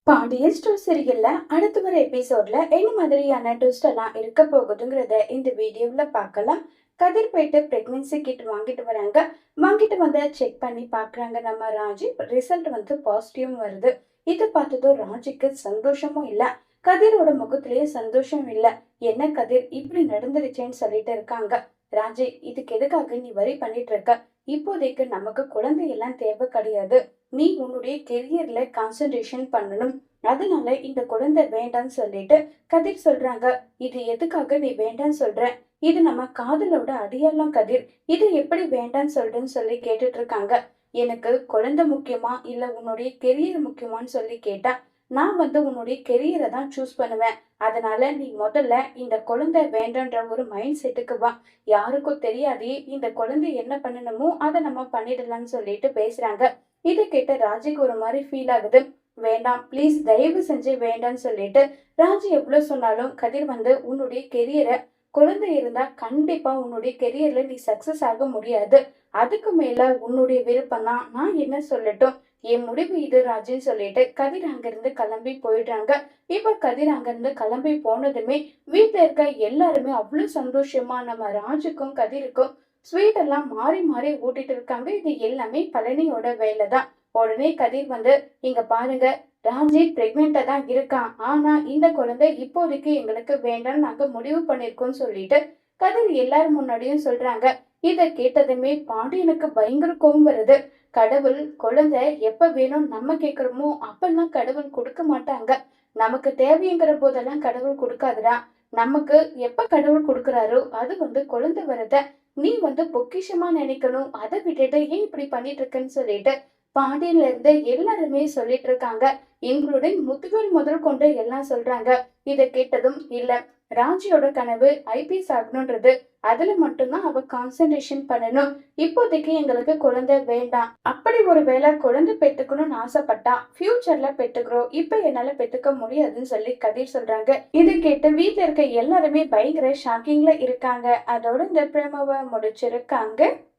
Pandian store சீரியல்ல அடுத்து வர எபிசோட்ல என்ன மாதிரியான ட்விஸ்ட் எல்லாம் இருக்க போகுதுங்கிறத இந்த வீடியோல பார்க்கலாம். கதிர் போயிட்டு பிரெக்னன்சி கிட் வாங்கிட்டு வராங்க. வாங்கிட்டு வந்து செக் பண்ணி பார்க்கறாங்க நம்ம ராஜி. ரிசல்ட் வந்து பாசிட்டிவ் வருது. இதை பார்த்ததும் ராஜிக்கு சந்தோஷமும் இல்ல. கதிரோட முகத்திலேயே சந்தோஷம் இல்ல. என்ன கதிர் இப்படி நடந்துருச்சேன்னு சொல்லிட்டு இருக்காங்க. ராஜி, இதுக்கு எதுக்காக நீ வரி பண்ணிட்டு இருக்க? இப்போதைக்கு நமக்கு குழந்தை எல்லாம் தேவை கிடையாது. நீ உன்னுடைய கெரியர்ல கான்சென்ட்ரேஷன் பண்ணணும். அதனால இந்த குழந்தை வேண்டான்னு சொல்லிட்டு கதிர் சொல்றாங்க. இது எதுக்காக நீ வேண்டான்னு சொல்ற? இது நம்ம காதலோட அடையாளம் கதிர். இது எப்படி வேண்டான்னு சொல்றேன்னு சொல்லி கேட்டுட்டு இருக்காங்க. எனக்கு குழந்தை முக்கியமா இல்ல உன்னுடைய கெரியர் முக்கியமான்னு சொல்லி கேட்டா, நான் வந்து உன்னுடைய கெரியரை தான் சூஸ் பண்ணுவேன். அதனால நீ முதல்ல இந்த குழந்தை வேண்டான்ற ஒரு மைண்ட் செட்டுக்கு வா. யாருக்கும் தெரியாதே இந்த குழந்தை என்ன பண்ணணுமோ அதை நம்ம பண்ணிடலாம்னு சொல்லிட்டு பேசுறாங்க. இதை கேட்ட ராஜிக்கு ஒரு மாதிரி ஃபீல் ஆகுது. வேண்டாம் ப்ளீஸ், தயவு செஞ்சு வேண்டாம்னு சொல்லிட்டு ராஜி எவ்வளவு சொன்னாலும் கதிர் வந்து உன்னுடைய கெரியரை, குழந்தை இருந்தா கண்டிப்பா உன்னுடைய கெரியர்ல நீ சக்சஸ் ஆக முடியாது. அதுக்கு மேல உன்னுடைய விருப்பம் தான், நான் என்ன சொல்லட்டும், என் முடிவு இது ராஜின்னு சொல்லிட்டு கதிர் அங்கிருந்து கிளம்பி போயிடுறாங்க. இப்ப கதிர் அங்கிருந்து கிளம்பி போனதுமே வீட்டுல இருக்க எல்லாருமே அவ்வளவு சந்தோஷமா நம்ம ராஜுக்கும் கதிருக்கும் ஸ்வீட் எல்லாம் மாறி மாறி ஊட்டிட்டு இருக்காங்க. இது எல்லாமே பழனியோட வேலை தான். உடனே கதிர் வந்து, இங்க பாருங்க, ராஜி பிரெக்னெண்டா தான் இருக்கான். ஆனா இந்த குழந்தை இப்போதைக்கு எங்களுக்கு வேண்டாம்னு நாங்க முடிவு பண்ணிருக்கோம்னு சொல்லிட்டு கதிர் எல்லாரும் முன்னாடியும் சொல்றாங்க. இத கேட்டதுமே பாண்டியனுக்கு பயங்கர கோபம் வருது. கடவுள் குழந்தை எப்ப வேணும் நம்ம கேக்குறோமோ அப்பெல்லாம் கடவுள் கொடுக்க மாட்டாங்க. நமக்கு தேவைங்கிற போதெல்லாம் கடவுள் கொடுக்காதுடா. நமக்கு எப்ப கடவுள் கொடுக்கறாரோ அது வந்து குழந்தை வரத நீ வந்து பொக்கிஷமா நினைக்கணும். அதை விட்டுட்டு ஏன் இப்படி பண்ணிட்டு இருக்கன்னு சொல்லிட்டு பாண்டியன்ல இருந்து எல்லாருமே சொல்லிட்டு இருக்காங்க. இன்க்ளூடிங் முத்துவேல் முதல் கொண்டு எல்லாம் சொல்றாங்க. இதை கேட்டதும் இல்ல, ராஜியோட கனவு ஐபிஎஸ் ஆகணும்ன்றது. அதுல மட்டும்தான் அவ கான்சென்ட்ரேஷன் பண்ணணும். இப்போதைக்கு எங்களுக்கு குழந்தை வேண்டாம். அப்படி ஒரு வேளை குழந்தை பெத்துக்கணும்னு ஆசைப்பட்டா ஃபியூச்சர்ல பெத்துக்கிறோம். இப்ப என்னால பெத்துக்க முடியாதுன்னு சொல்லி கதிர் சொல்றாங்க. இதை கேட்டு வீட்டுல இருக்க எல்லாருமே பயங்கர ஷாக்கிங்ல இருக்காங்க. அதோட இந்த பிரமவை முடிச்சிருக்காங்க.